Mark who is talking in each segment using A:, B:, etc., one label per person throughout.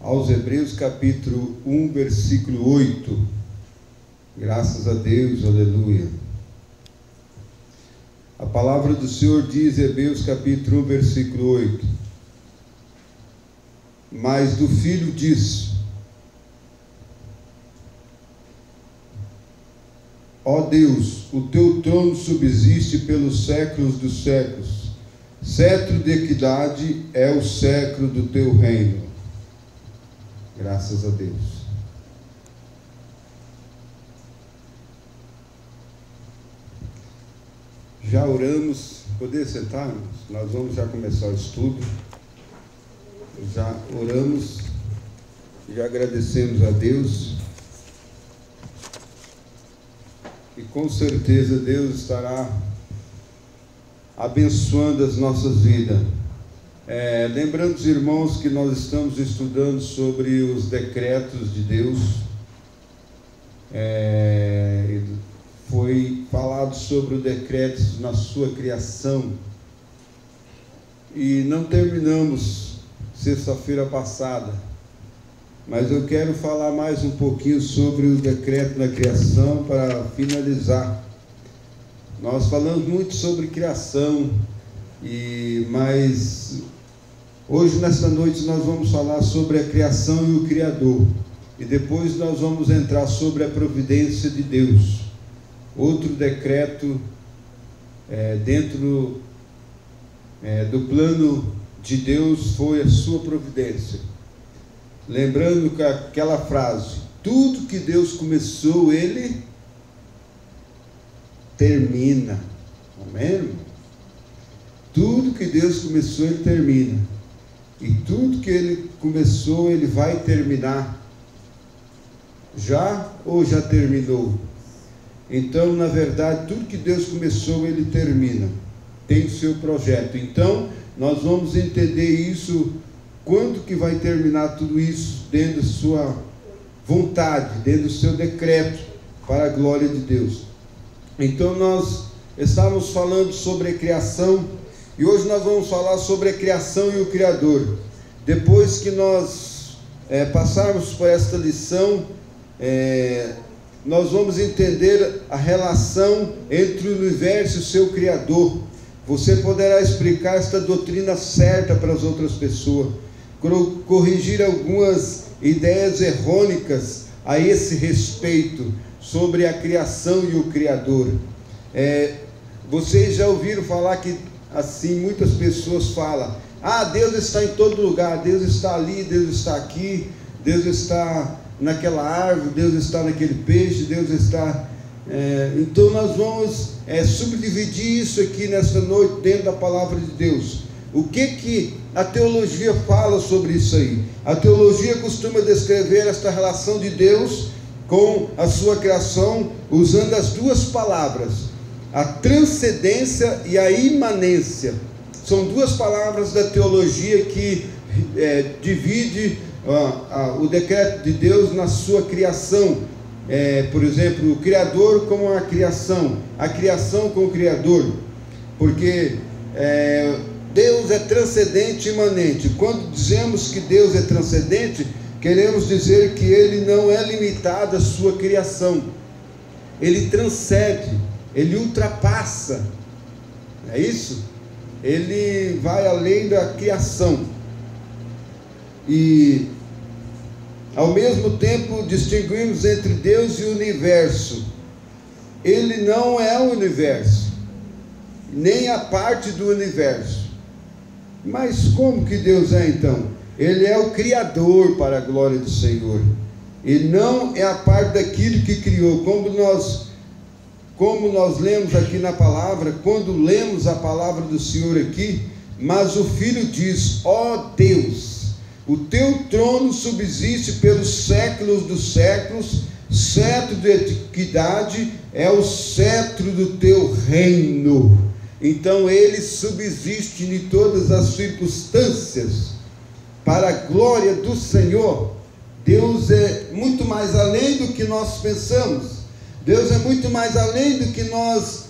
A: aos Hebreus capítulo 1, versículo 8. Graças a Deus, aleluia. A palavra do Senhor diz, Hebreus capítulo 1, versículo 8: mas do Filho diz: ó Deus, o teu trono subsiste pelos séculos dos séculos, cetro de equidade é o cetro do teu reino. Graças a Deus. Já oramos, poder sentar? Nós vamos já começar o estudo. Já oramos, já agradecemos a Deus. E com certeza Deus estará abençoando as nossas vidas. Lembrando os irmãos que nós estamos estudando sobre os decretos de Deus. Foi falado sobre o decreto na sua criação. E não terminamos sexta-feira passada. Mas eu quero falar mais um pouquinho sobre o decreto na criação para finalizar. Nós falamos muito sobre criação, mas hoje, nesta noite, nós vamos falar sobre a criação e o Criador. E depois nós vamos entrar sobre a providência de Deus. Outro decreto dentro do plano de Deus foi a sua providência. Lembrando que aquela frase, tudo que Deus começou, Ele termina. Amém? Tudo que Deus começou, Ele termina. E tudo que Ele começou, Ele vai terminar. Já ou já terminou? Então, na verdade, tudo que Deus começou, Ele termina. Tem o seu projeto. Então, nós vamos entender isso. Quando que vai terminar tudo isso dentro da sua vontade, dentro do seu decreto, para a glória de Deus. Então nós estávamos falando sobre a criação, e hoje nós vamos falar sobre a criação e o Criador. Depois que nós passarmos por esta lição, nós vamos entender a relação entre o universo e o seu Criador. Você poderá explicar esta doutrina certa para as outras pessoas, corrigir algumas ideias errônicas a esse respeito sobre a criação e o Criador. Vocês já ouviram falar que assim muitas pessoas falam: Deus está em todo lugar, Deus está ali, Deus está aqui, Deus está naquela árvore, Deus está naquele peixe, Deus está... Então nós vamos subdividir isso aqui nesta noite dentro da palavra de Deus. O que a teologia fala sobre isso aí? A teologia costuma descrever esta relação de Deus com a sua criação usando as duas palavras, a transcendência e a imanência. São duas palavras da teologia que divide o decreto de Deus na sua criação. Por exemplo, o Criador com a criação com o Criador, porque Deus é transcendente e imanente. Quando dizemos que Deus é transcendente, queremos dizer que Ele não é limitado à sua criação. Ele transcende, Ele ultrapassa. É isso? Ele vai além da criação. E ao mesmo tempo distinguimos entre Deus e o universo. Ele não é o universo, nem a parte do universo. Mas como que Deus é então? Ele é o Criador para a glória do Senhor. Ele não é a parte daquilo que criou. Como nós lemos aqui na palavra, quando lemos a palavra do Senhor aqui, mas o Filho diz: ó Deus, o teu trono subsiste pelos séculos dos séculos, cetro de equidade é o cetro do teu reino. Então Ele subsiste em todas as circunstâncias, para a glória do Senhor. Deus é muito mais além do que nós pensamos. Deus é muito mais além do que nós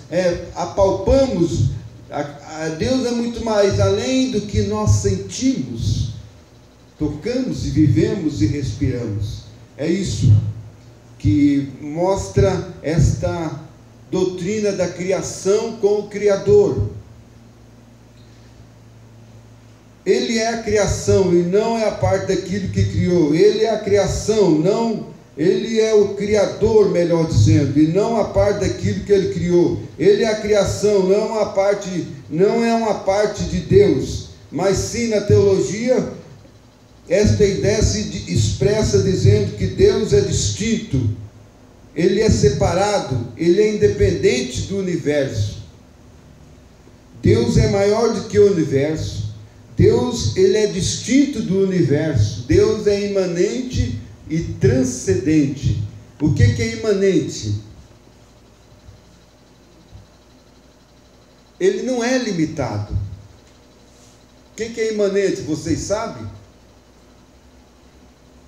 A: apalpamos Deus é muito mais além do que nós sentimos, tocamos e vivemos e respiramos. É isso que mostra esta doutrina da criação com o Criador. Ele é a criação e não é a parte daquilo que criou. Ele é a criação, não, ele é o Criador, melhor dizendo, e não a parte daquilo que ele criou. Ele é a criação, não é uma parte de Deus, mas sim na teologia esta ideia se expressa dizendo que Deus é distinto, ele é separado, ele é independente do universo. Deus é maior do que o universo. Deus, ele é distinto do universo. Deus é imanente e transcendente. O que é imanente? Ele não é limitado. O que é imanente? Vocês sabem?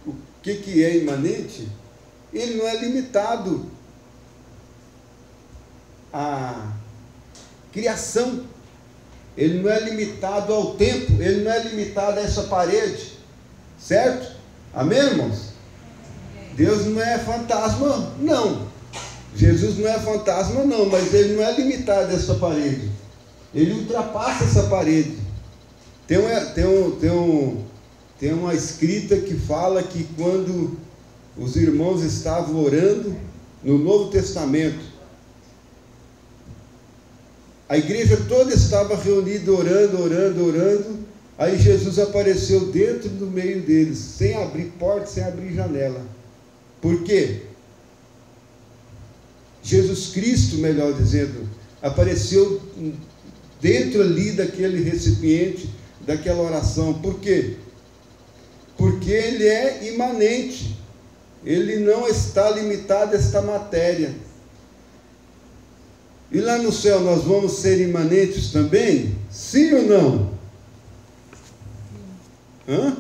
A: O que é imanente? Ele não é limitado à criação. Ele não é limitado ao tempo. Ele não é limitado a essa parede. Certo? Amém, irmãos? Deus não é fantasma, não. Jesus não é fantasma, não. Mas ele não é limitado a essa parede. Ele ultrapassa essa parede. Tem uma escrita que fala que quando os irmãos estavam orando no Novo Testamento, a igreja toda estava reunida orando, aí Jesus apareceu dentro do meio deles, sem abrir porta, sem abrir janela. Por quê? Jesus Cristo, melhor dizendo, apareceu dentro ali daquele recipiente, daquela oração. Por quê? Porque ele é imanente, ele não está limitado a esta matéria. E lá no céu nós vamos ser imanentes também? Sim ou não? Hã?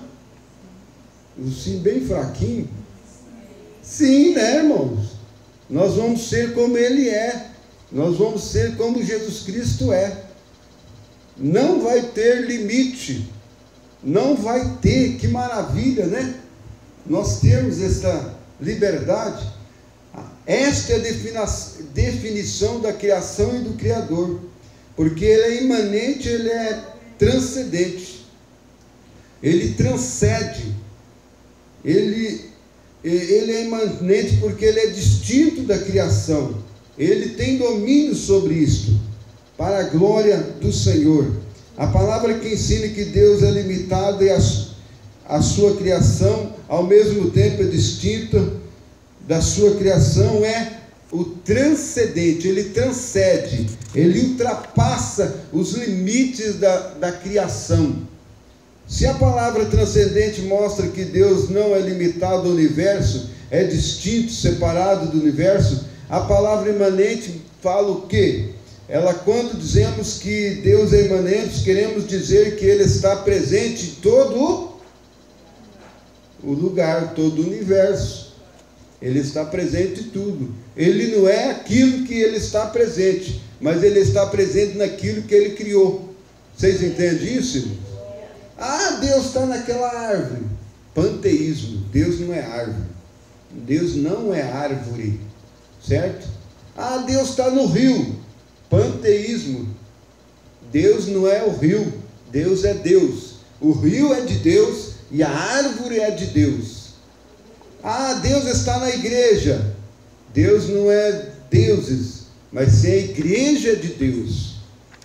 A: Um sim bem fraquinho? Sim, né, irmãos? Nós vamos ser como ele é. Nós vamos ser como Jesus Cristo é. Não vai ter limite. Não vai ter. Que maravilha, né? Nós temos essa liberdade. Esta é a definição da criação e do Criador. Porque ele é imanente, ele é transcendente. Ele transcende. Ele é imanente porque ele é distinto da criação. Ele tem domínio sobre isto, para a glória do Senhor. A palavra que ensina que Deus é limitado e a sua criação, ao mesmo tempo é distinta da sua criação, é o transcendente. Ele transcende, ele ultrapassa os limites da criação. Se a palavra transcendente mostra que Deus não é limitado ao universo, é distinto, separado do universo, a palavra imanente fala o quê? Ela, quando dizemos que Deus é imanente, queremos dizer que ele está presente em todo o lugar, todo o universo. Ele está presente em tudo. Ele não é aquilo que ele está presente, mas ele está presente naquilo que ele criou. Vocês entendem isso? Ah, Deus está naquela árvore. Panteísmo. Deus não é árvore. Deus não é árvore. Certo? Ah, Deus está no rio. Panteísmo. Deus não é o rio. Deus é Deus. O rio é de Deus e a árvore é de Deus. Ah, Deus está na igreja. Deus não é deuses, mas sim a igreja de Deus.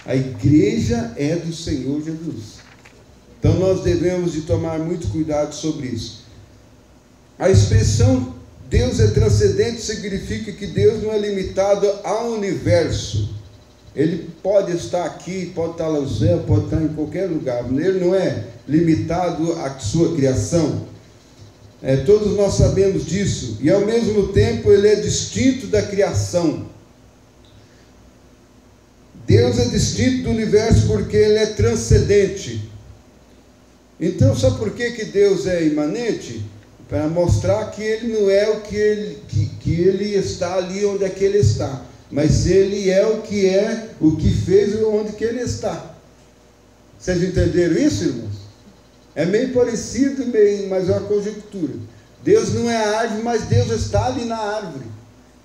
A: A igreja é do Senhor Jesus. Então nós devemos de tomar muito cuidado sobre isso. A expressão Deus é transcendente significa que Deus não é limitado ao universo. Ele pode estar aqui, pode estar lá no céu, pode estar em qualquer lugar. Ele não é limitado à sua criação. Todos nós sabemos disso. E ao mesmo tempo ele é distinto da criação. Deus é distinto do universo porque ele é transcendente. Então, sabe por que Deus é imanente? Para mostrar que ele não é o que ele está ali onde é que ele está. mas se Ele é o que fez e onde que Ele está. Vocês entenderam isso, irmãos? É meio parecido, mas é uma conjectura. Deus não é a árvore, mas Deus está ali na árvore.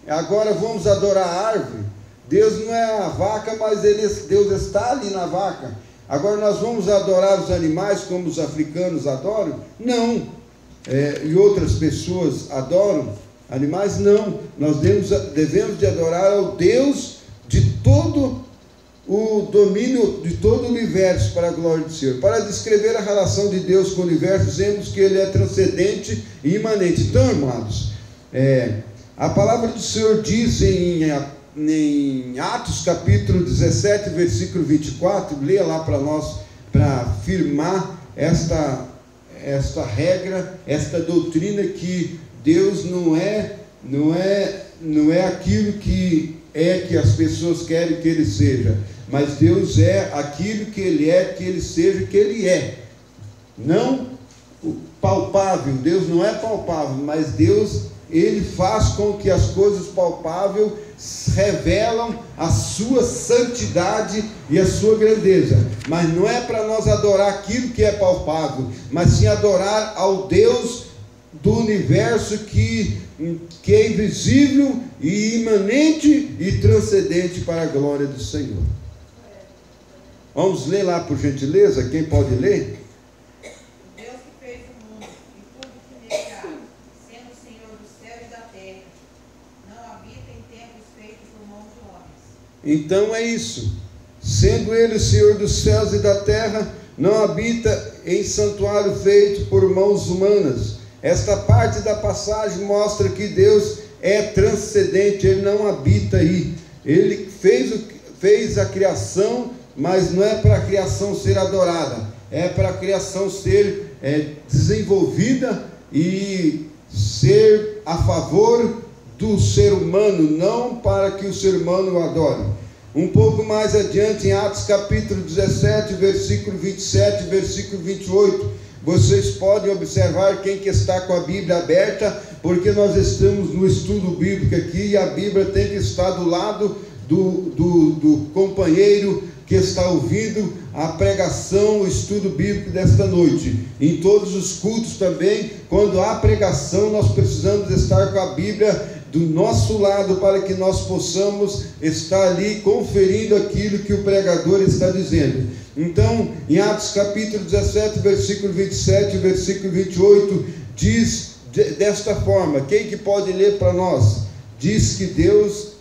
A: Agora vamos adorar a árvore. Deus não é a vaca, mas Deus está ali na vaca. Agora nós vamos adorar os animais como os africanos adoram? Não. E outras pessoas adoram animais? Não. Nós devemos de adorar ao Deus de todo o domínio de todo o universo, para a glória do Senhor. Para descrever a relação de Deus com o universo, dizemos que Ele é transcendente e imanente. Então, irmãos, a palavra do Senhor diz em Atos capítulo 17, versículo 24, leia lá para nós, para afirmar esta regra, esta doutrina, que Deus não é aquilo que as pessoas querem que Ele seja, mas Deus é aquilo que Ele é, que Ele seja, que Ele é. Não palpável, Deus não é palpável, mas Deus, Ele faz com que as coisas palpáveis revelam a sua santidade e a sua grandeza. Mas não é para nós adorar aquilo que é palpável, mas sim adorar ao Deus do universo que é invisível e imanente e transcendente, para a glória do Senhor. Vamos ler lá, por gentileza, quem pode ler?
B: Deus que fez o mundo e tudo que nele há, sendo o Senhor do céu e da terra, não habita em templos feitos por mãos de homens.
A: Então é isso. Sendo Ele o Senhor dos céus e da terra, não habita em santuário feito por mãos humanas. Esta parte da passagem mostra que Deus é transcendente, Ele não habita aí. Ele fez a criação, mas não é para a criação ser adorada, é para a criação ser desenvolvida e ser a favor do ser humano, não para que o ser humano o adore. Um pouco mais adiante, em Atos capítulo 17, versículo 27, versículo 28, vocês podem observar, quem que está com a Bíblia aberta, porque nós estamos no estudo bíblico aqui, e a Bíblia tem que estar do lado do companheiro que está ouvindo a pregação, o estudo bíblico desta noite. Em todos os cultos também, quando há pregação, nós precisamos estar com a Bíblia do nosso lado, para que nós possamos estar ali conferindo aquilo que o pregador está dizendo. Então, em Atos capítulo 17, versículo 27 e versículo 28, diz desta forma, quem que pode ler para nós? Diz que Deus...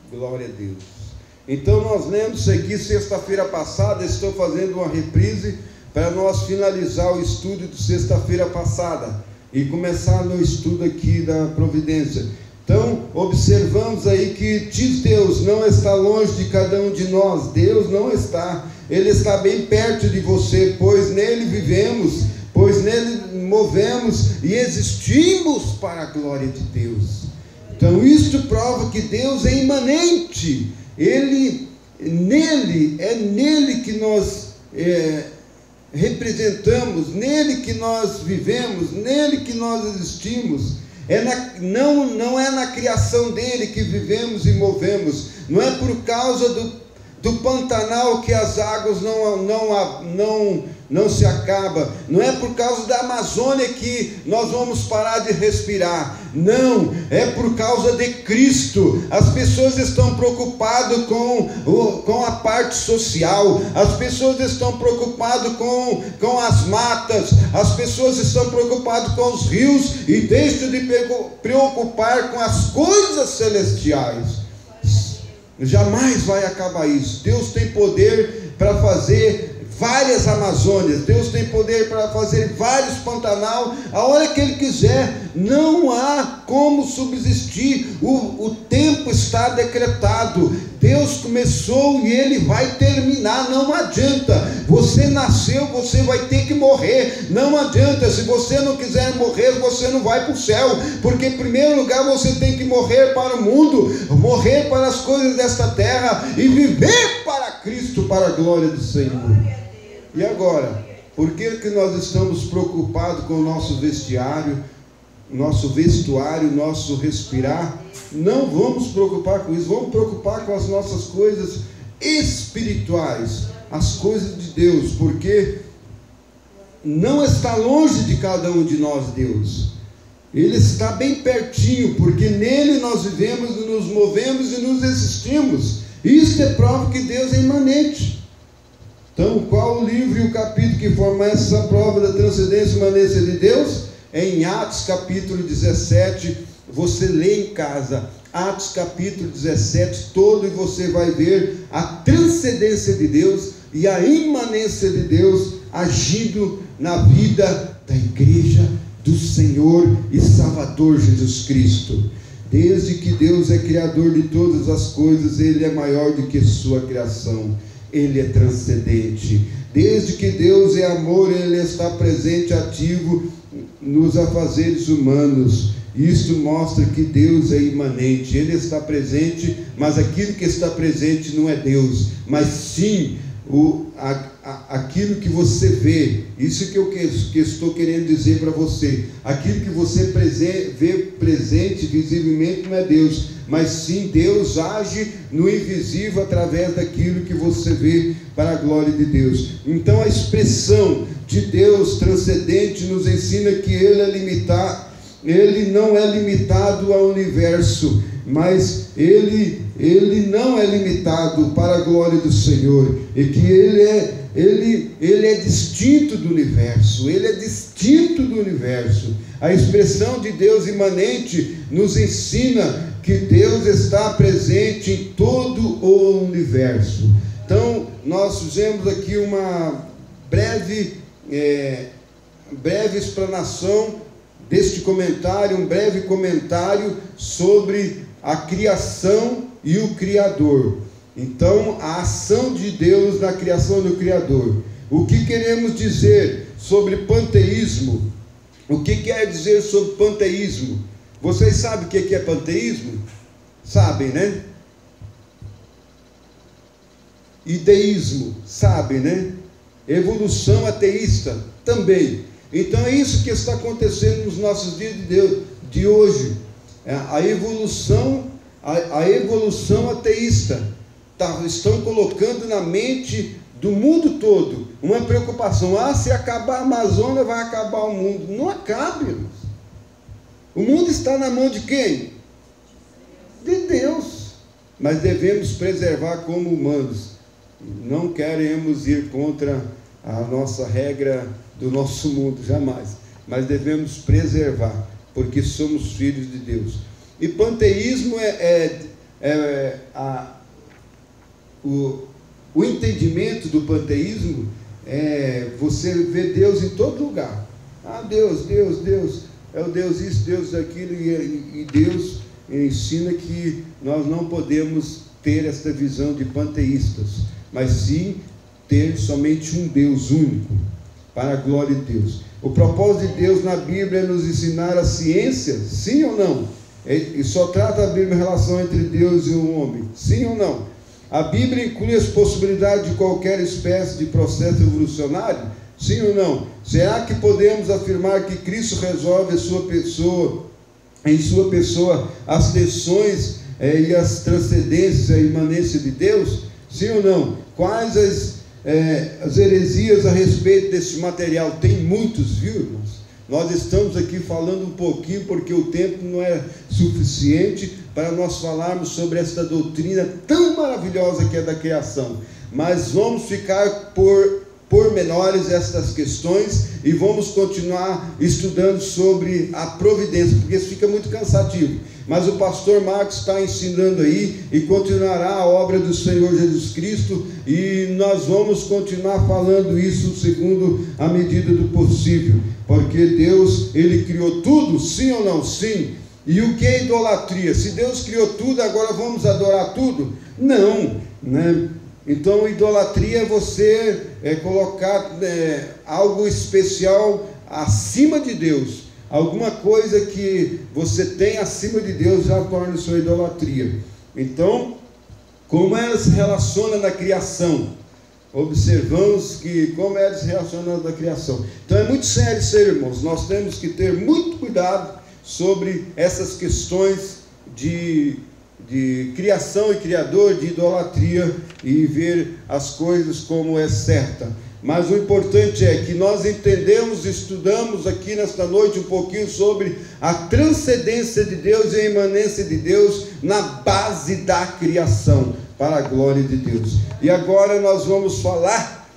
A: Glória a Deus. Então nós lemos isso aqui sexta-feira passada. Estou fazendo uma reprise para nós finalizar o estudo de sexta-feira passada e começar no estudo aqui da providência. Então observamos aí que diz Deus não está longe de cada um de nós. Deus não está, Ele está bem perto de você, pois nele vivemos, pois nele movemos e existimos para a glória de Deus. Então isto prova que Deus é imanente. É nele que nós representamos, nele que nós vivemos, nele que nós existimos. Não é na criação dele que vivemos e movemos. Não é por causa do Pantanal que as águas não se acabam. Não é por causa da Amazônia que nós vamos parar de respirar. Não, é por causa de Cristo. As pessoas estão preocupadas com a parte social. As pessoas estão preocupadas com as matas. As pessoas estão preocupadas com os rios e deixam de preocupar com as coisas celestiais. Jamais vai acabar isso. Deus tem poder para fazer várias Amazônias, Deus tem poder para fazer vários Pantanal, a hora que Ele quiser. Não há como subsistir, o tempo está decretado, Deus começou e Ele vai terminar, não adianta. Você nasceu, você vai ter que morrer, não adianta. Se você não quiser morrer, você não vai para o céu, porque em primeiro lugar você tem que morrer para o mundo, morrer para as coisas desta terra e viver para Cristo, para a glória do Senhor. E agora, por que nós estamos preocupados com o nosso vestuário, nosso respirar? Não vamos preocupar com isso, vamos preocupar com as nossas coisas espirituais, as coisas de Deus, porque não está longe de cada um de nós Deus, Ele está bem pertinho, porque nele nós vivemos, nos movemos e nos existimos. Isso é prova que Deus é imanente. Então, qual o livro e o capítulo que forma essa prova da transcendência e imanência de Deus? É em Atos capítulo 17, você lê em casa, Atos capítulo 17 todo, e você vai ver a transcendência de Deus e a imanência de Deus agindo na vida da igreja do Senhor e Salvador Jesus Cristo. Desde que Deus é criador de todas as coisas, Ele é maior do que sua criação, Ele é transcendente. Desde que Deus é amor, Ele está presente, ativo nos afazeres humanos. Isto mostra que Deus é imanente, Ele está presente, mas aquilo que está presente não é Deus, mas sim aquilo que você vê. Isso que eu estou querendo dizer para você. Aquilo que você vê presente visivelmente não é Deus, mas sim Deus age no invisível através daquilo que você vê, para a glória de Deus. Então a expressão de Deus transcendente nos ensina que Ele não é limitado ao universo, mas Ele não é limitado, para a glória do Senhor, e que Ele é distinto do universo, Ele é distinto do universo. A expressão de Deus imanente nos ensina que Deus está presente em todo o universo. Então, nós fizemos aqui uma breve explanação deste comentário, um breve comentário sobre a criação e o Criador. Então, a ação de Deus na criação do Criador. O que queremos dizer sobre panteísmo? O que quer dizer sobre panteísmo? Vocês sabem o que é panteísmo? Sabem, né? E deísmo, sabem, né? Evolução ateísta, também. Então é isso que está acontecendo nos nossos dias de hoje. A evolução ateísta. Estão colocando na mente do mundo todo uma preocupação: se acabar a Amazônia, vai acabar o mundo. Não acaba, irmãos. O mundo está na mão de quem? De Deus. Mas devemos preservar como humanos. Não queremos ir contra a nossa regra do nosso mundo, jamais. Mas devemos preservar, porque somos filhos de Deus. E panteísmo o entendimento do panteísmo é você vê Deus em todo lugar. Deus é o Deus isso, Deus aquilo, e Deus ensina que nós não podemos ter esta visão de panteístas, mas sim ter somente um Deus único, para a glória de Deus. O propósito de Deus na Bíblia é nos ensinar a ciência, sim ou não? E só trata a Bíblia em relação entre Deus e o homem, sim ou não? A Bíblia inclui as possibilidades de qualquer espécie de processo evolucionário, sim ou não? Será que podemos afirmar que Cristo resolve em sua pessoa as tensões e as transcendências, a imanência de Deus, sim ou não? Quais as heresias a respeito desse material? Tem muitos, viu, irmãos? Nós estamos aqui falando um pouquinho, porque o tempo não é suficiente para nós falarmos sobre esta doutrina tão maravilhosa que é da criação. Mas vamos ficar por pormenores estas questões e vamos continuar estudando sobre a providência, porque isso fica muito cansativo. Mas o pastor Marcos está ensinando aí e continuará a obra do Senhor Jesus Cristo, e nós vamos continuar falando isso segundo a medida do possível, porque Deus, Ele criou tudo, sim ou não? Sim. E o que é idolatria? Se Deus criou tudo, agora vamos adorar tudo? Não, né? Então, idolatria é você colocar algo especial acima de Deus. Alguma coisa que você tem acima de Deus já torna sua idolatria. Então, como ela se relaciona na criação? Observamos que como ela se relaciona na criação. Então, é muito sério isso aí, irmãos. Nós temos que ter muito cuidado sobre essas questões de criação e criador, de idolatria, e ver as coisas como é certa. Mas o importante é que nós entendemos, estudamos aqui nesta noite um pouquinho sobre a transcendência de Deus e a imanência de Deus na base da criação, para a glória de Deus. E agora nós vamos falar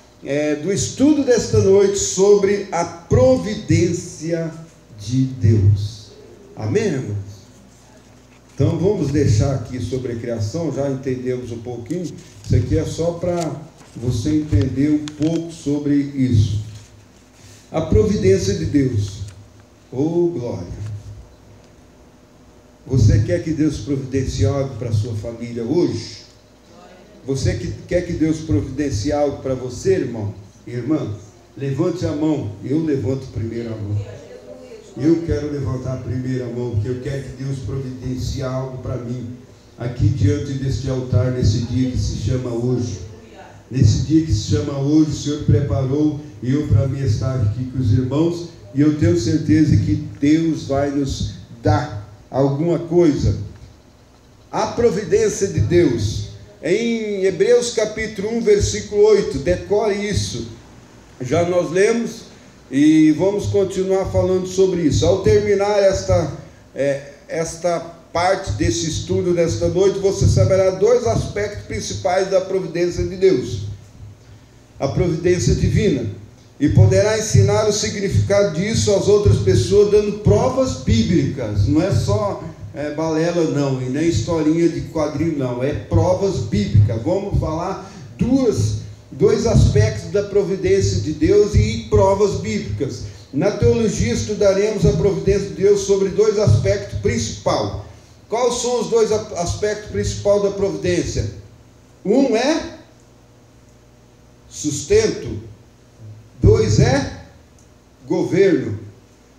A: do estudo desta noite sobre a providência de Deus. Amém, irmãos? Então vamos deixar aqui sobre a criação, já entendemos um pouquinho. Isso aqui é só para você entender um pouco sobre isso. A providência de Deus. Oh, glória! Você quer que Deus providencie algo para a sua família hoje? Você quer que Deus providencie algo para você, irmão? Irmã, levante a mão. Eu levanto primeiro a mão. Eu quero levantar a primeira mão, porque eu quero que Deus providencie algo para mim, aqui diante deste altar, nesse dia que se chama hoje. Nesse dia que se chama hoje, o Senhor preparou eu para mim estar aqui com os irmãos, e eu tenho certeza que Deus vai nos dar alguma coisa. A providência de Deus, em Hebreus capítulo 1, versículo 8, decore isso. Já nós lemos, e vamos continuar falando sobre isso. Ao terminar esta parte desse estudo desta noite, você saberá dois aspectos principais da providência de Deus: a providência divina, e poderá ensinar o significado disso às outras pessoas, dando provas bíblicas. Não é só balela não, e nem historinha de quadrinho não, é provas bíblicas. Vamos falar dois aspectos da providência de Deus e provas bíblicas. Na teologia estudaremos a providência de Deus sobre dois aspectos principais. Quais são os dois aspectos principais da providência? Um é sustento, dois é governo.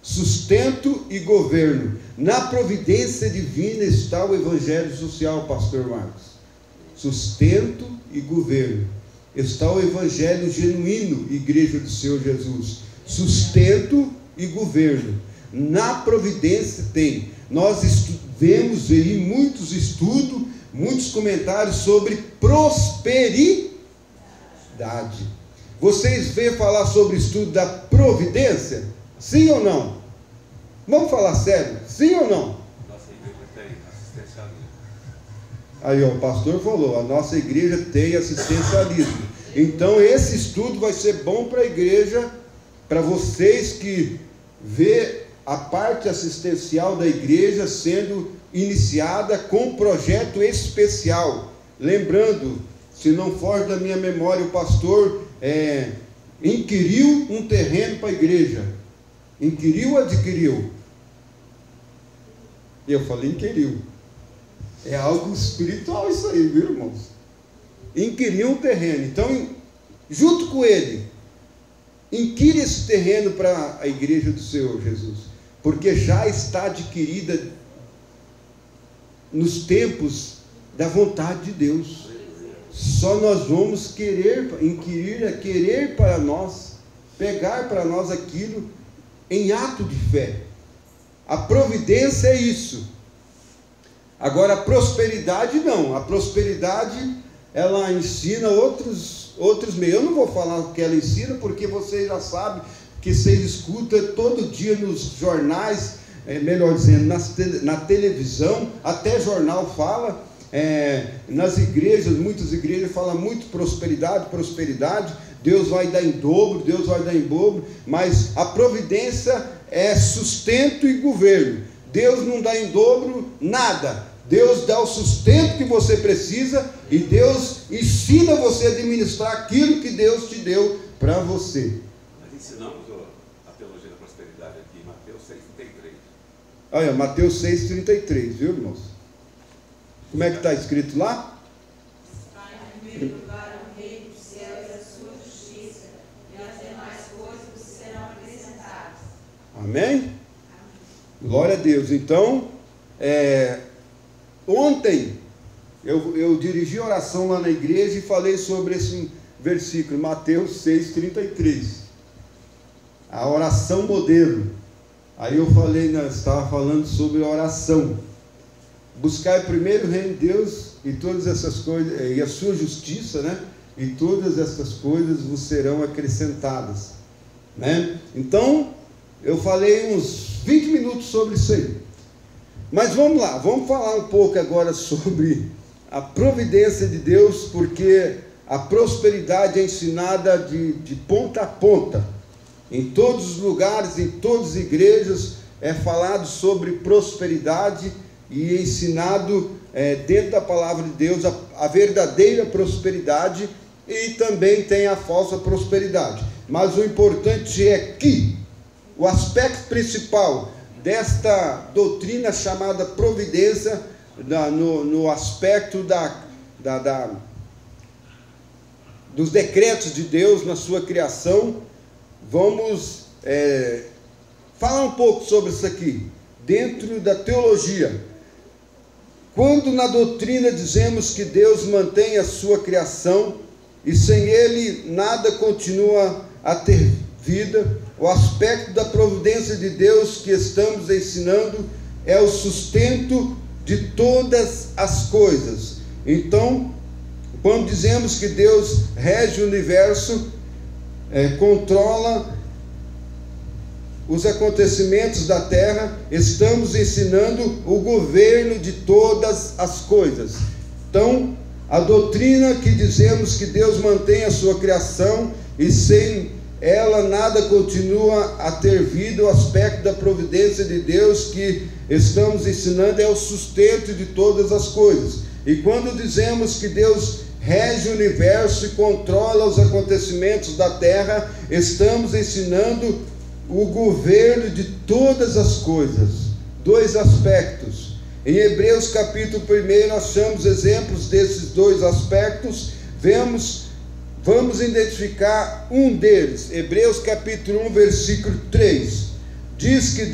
A: Sustento e governo. Na providência divina está o evangelho social, pastor Marcos. Sustento e governo. Está o evangelho genuíno, igreja do Senhor Jesus. Sustento e governo. Na providência tem. Nós vemos aí muitos estudos, muitos comentários sobre prosperidade. Vocês veem falar sobre o estudo da providência? Sim ou não? Vamos falar sério? Sim ou não?
C: Nossa igreja tem assistencialismo.
A: Aí, ó, o pastor falou, a nossa igreja tem assistencialismo. Então esse estudo vai ser bom para a igreja, para vocês que vê a parte assistencial da igreja sendo iniciada com um projeto especial. Lembrando, se não foge da minha memória, o pastor inquiriu um terreno para a igreja. Inquiriu ou adquiriu? Eu falei inquiriu. É algo espiritual isso aí, viu, irmãos? Inquiriu um terreno. Então, junto com ele, inquire esse terreno para a igreja do Senhor Jesus, porque já está adquirida nos tempos da vontade de Deus. Só nós vamos inquirir, querer para nós, pegar para nós aquilo em ato de fé. A providência é isso. Agora a prosperidade não. A prosperidade ela ensina outros meios. Eu não vou falar o que ela ensina, porque vocês já sabem, que vocês escutam todo dia nos jornais, melhor dizendo, na televisão, até jornal fala nas igrejas, muitas igrejas falam muito prosperidade, prosperidade, Deus vai dar em dobro, Deus vai dar em dobro, mas a providência é sustento e governo. Deus não dá em dobro nada, Deus dá o sustento que você precisa e Deus ensina você a administrar aquilo que Deus te deu para você.
C: Nós ensinamos a teologia da prosperidade aqui em Mateus 6,33.
A: Olha, Mateus 6,33, viu, irmãos? Como é que está escrito lá?
B: Em primeiro lugar, o reino dos céus e a sua justiça, e as demais coisas serão acrescentadas.
A: Amém? Glória a Deus. Então, ontem eu dirigi a oração lá na igreja e falei sobre esse versículo, Mateus 6,33. A oração modelo. Aí eu falei, estava falando sobre a oração. Buscar primeiro o reino de Deus e todas essas coisas, e a sua justiça, né? E todas essas coisas vos serão acrescentadas, né? Então, eu falei uns 20 minutos sobre isso aí. Mas vamos lá, vamos falar um pouco agora sobre a providência de Deus, porque a prosperidade é ensinada de ponta a ponta. Em todos os lugares, em todas as igrejas, é falado sobre prosperidade e ensinado dentro da palavra de Deus a verdadeira prosperidade, e também tem a falsa prosperidade. Mas o importante é que o aspecto principal desta doutrina chamada providência, no aspecto dos decretos de Deus na sua criação, vamos falar um pouco sobre isso aqui, dentro da teologia. Quando na doutrina dizemos que Deus mantém a sua criação e sem Ele nada continua a ter vida, o aspecto da providência de Deus que estamos ensinando é o sustento de todas as coisas. Então, quando dizemos que Deus rege o universo, controla os acontecimentos da terra, estamos ensinando o governo de todas as coisas. Então, a doutrina que dizemos que Deus mantém a sua criação e sem ela nada continua a ter vida, o aspecto da providência de Deus que estamos ensinando é o sustento de todas as coisas. E quando dizemos que Deus rege o universo e controla os acontecimentos da terra, estamos ensinando o governo de todas as coisas. Dois aspectos. Em Hebreus capítulo 1 nós achamos exemplos desses dois aspectos. Vamos identificar um deles. Hebreus capítulo 1, versículo 3. Diz que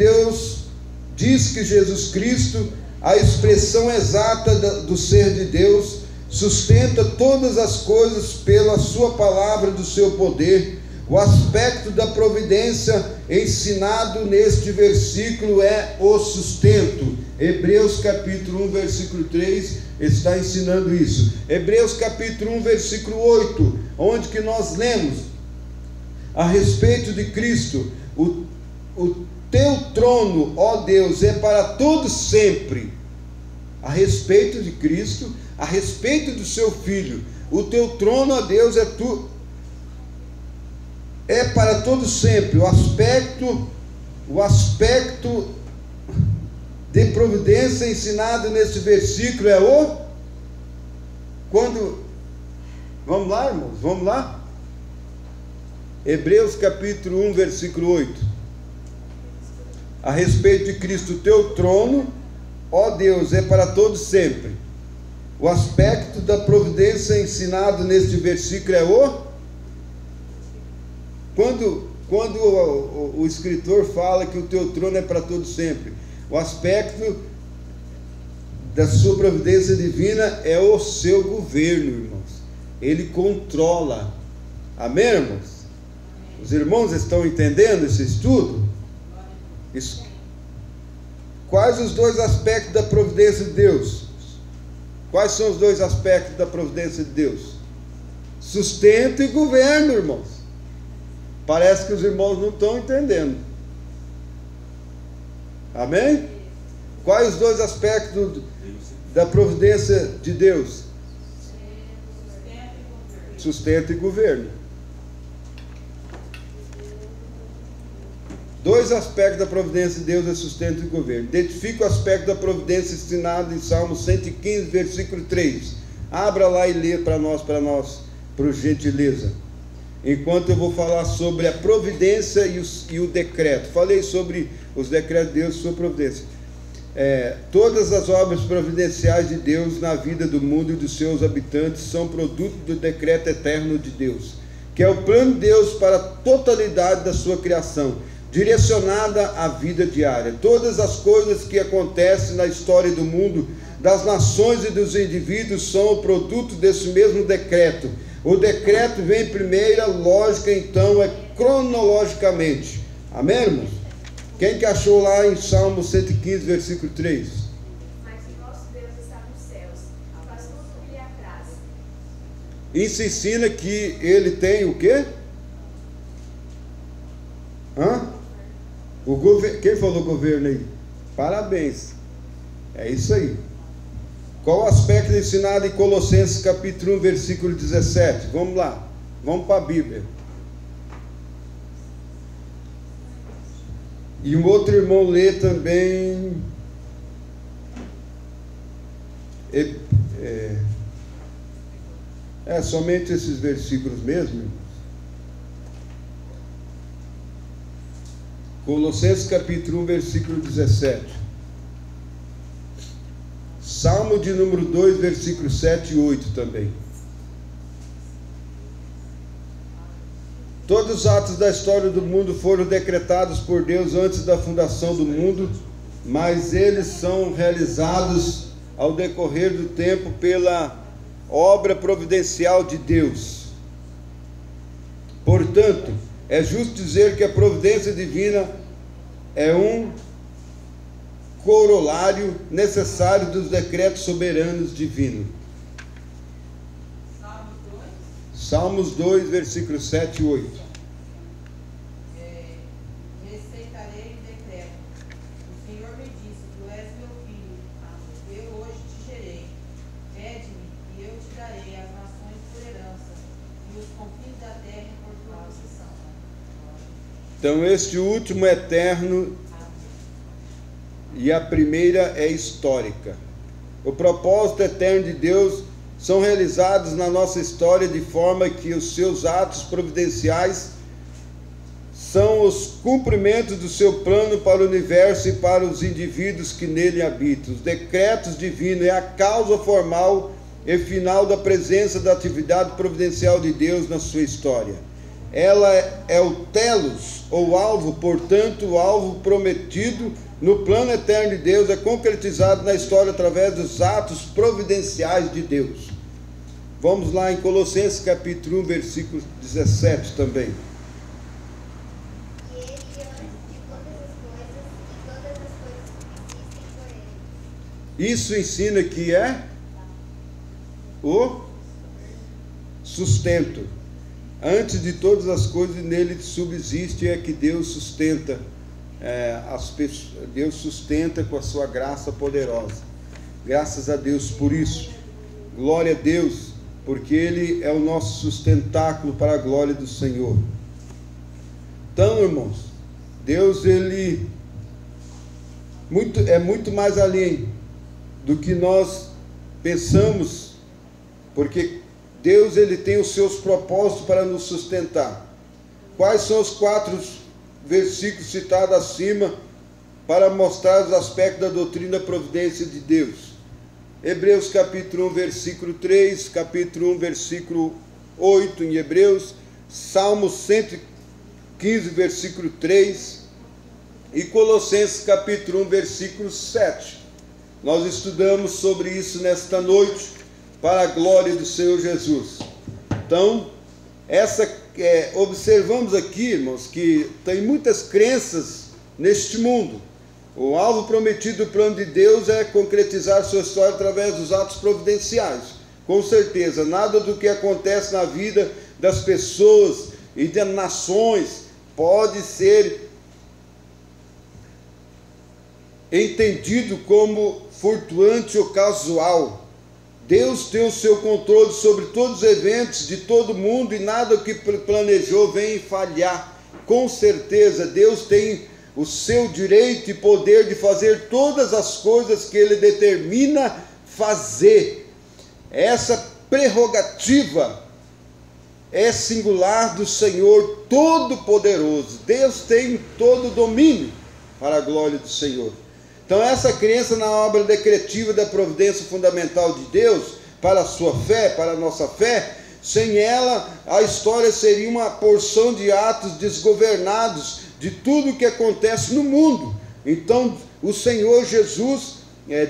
A: Jesus Cristo, a expressão exata do ser de Deus, sustenta todas as coisas pela sua palavra do seu poder. O aspecto da providência ensinado neste versículo é o sustento. Hebreus capítulo 1, versículo 3 está ensinando isso. Hebreus capítulo 1, versículo 8, onde que nós lemos a respeito de Cristo: o teu trono, ó Deus, é para todos sempre. A respeito de Cristo, a respeito do seu Filho, o teu trono, ó Deus, é para todos sempre. O aspecto de providência ensinado nesse versículo é vamos lá, irmãos, vamos lá? Hebreus capítulo 1, versículo 8. A respeito de Cristo, o teu trono, ó Deus, é para todos sempre. O aspecto da providência ensinado neste versículo é Quando o escritor fala que o teu trono é para todos sempre, o aspecto da sua providência divina é o seu governo, irmãos. Ele controla. Amém, irmãos? Os irmãos estão entendendo esse estudo? Isso. Quais os dois aspectos da providência de Deus? Quais são os dois aspectos da providência de Deus? Sustento e governo, irmãos. Parece que os irmãos não estão entendendo. Amém? Quais os dois aspectos da providência de Deus? Sustento e governo. Dois aspectos da providência de Deus é sustento e governo. Identifica o aspecto da providência ensinado em Salmo 115, versículo 3. Abra lá e lê para nós, por gentileza. Enquanto eu vou falar sobre a providência e o decreto. Falei sobre os decretos de Deus e sua providência. Todas as obras providenciais de Deus na vida do mundo e dos seus habitantes são produto do decreto eterno de Deus, que é o plano de Deus para a totalidade da sua criação, direcionada à vida diária. Todas as coisas que acontecem na história do mundo, das nações e dos indivíduos são o produto desse mesmo decreto. O decreto vem em primeira lógica, então é cronologicamente. Amém, irmãos? Quem que achou lá em Salmo 115, versículo 3?
D: Mas o nosso Deus está nos céus, faz tudo o que lhe apraz.
A: Isso ensina que ele tem o quê? Quem falou governo aí? Parabéns. É isso aí. Qual o aspecto ensinado em Colossenses capítulo 1, versículo 17? Vamos lá. Vamos para a Bíblia. E um outro irmão lê também. Somente esses versículos mesmo. Colossenses capítulo 1, versículo 17. Salmo de número 2, versículos 7 e 8 também. Todos os atos da história do mundo foram decretados por Deus antes da fundação do mundo, mas eles são realizados ao decorrer do tempo pela obra providencial de Deus. Portanto, é justo dizer que a providência divina é um corolário necessário dos decretos soberanos divinos. Salmos 2, versículos 7 e 8.
B: Receitarei o decreto. O Senhor me disse: Tu és meu filho, eu hoje te gerei. Pede-me, e eu te darei as nações por herança, e os confins da terra por tua possessão.
A: Então, este último é eterno e a primeira é histórica. O propósito eterno de Deus são realizados na nossa história de forma que os seus atos providenciais são os cumprimentos do seu plano para o universo e para os indivíduos que nele habitam. Os decretos divinos é a causa formal e final da presença da atividade providencial de Deus na sua história. Ela é o telos, ou alvo, portanto, o alvo prometido no plano eterno de Deus é concretizado na história através dos atos providenciais de Deus. Vamos lá em Colossenses capítulo 1, versículo 17 também.
D: E ele antes de todas as coisas, e todas as coisas existem por ele.
A: Isso ensina que é o sustento. Antes de todas as coisas, nele subsiste, é que Deus sustenta as pessoas. Deus sustenta com a sua graça poderosa. Graças a Deus por isso. Glória a Deus, porque Ele é o nosso sustentáculo para a glória do Senhor. Então, irmãos, Deus, Ele é muito mais além do que nós pensamos, porque Deus, Ele tem os seus propósitos para nos sustentar. Quais são os 4 versículos citados acima para mostrar os aspectos da doutrina da providência de Deus? Hebreus capítulo 1, versículo 3, capítulo 1, versículo 8 em Hebreus, Salmo 115, versículo 3 e Colossenses capítulo 1, versículo 7. Nós estudamos sobre isso nesta noite, para a glória do Senhor Jesus. Então, observamos aqui, irmãos, que tem muitas crenças neste mundo. O alvo prometido do plano de Deus é concretizar sua história através dos atos providenciais. Com certeza, nada do que acontece na vida das pessoas e das nações pode ser entendido como flutuante ou casual. Deus tem o seu controle sobre todos os eventos de todo mundo e nada que planejou vem falhar. Com certeza, Deus tem o seu direito e poder de fazer todas as coisas que Ele determina fazer. Essa prerrogativa é singular do Senhor Todo-Poderoso. Deus tem todo o domínio para a glória do Senhor. Então essa crença na obra decretiva da providência fundamental de Deus para a sua fé, para a nossa fé, sem ela a história seria uma porção de atos desgovernados de tudo que acontece no mundo. Então o Senhor Jesus,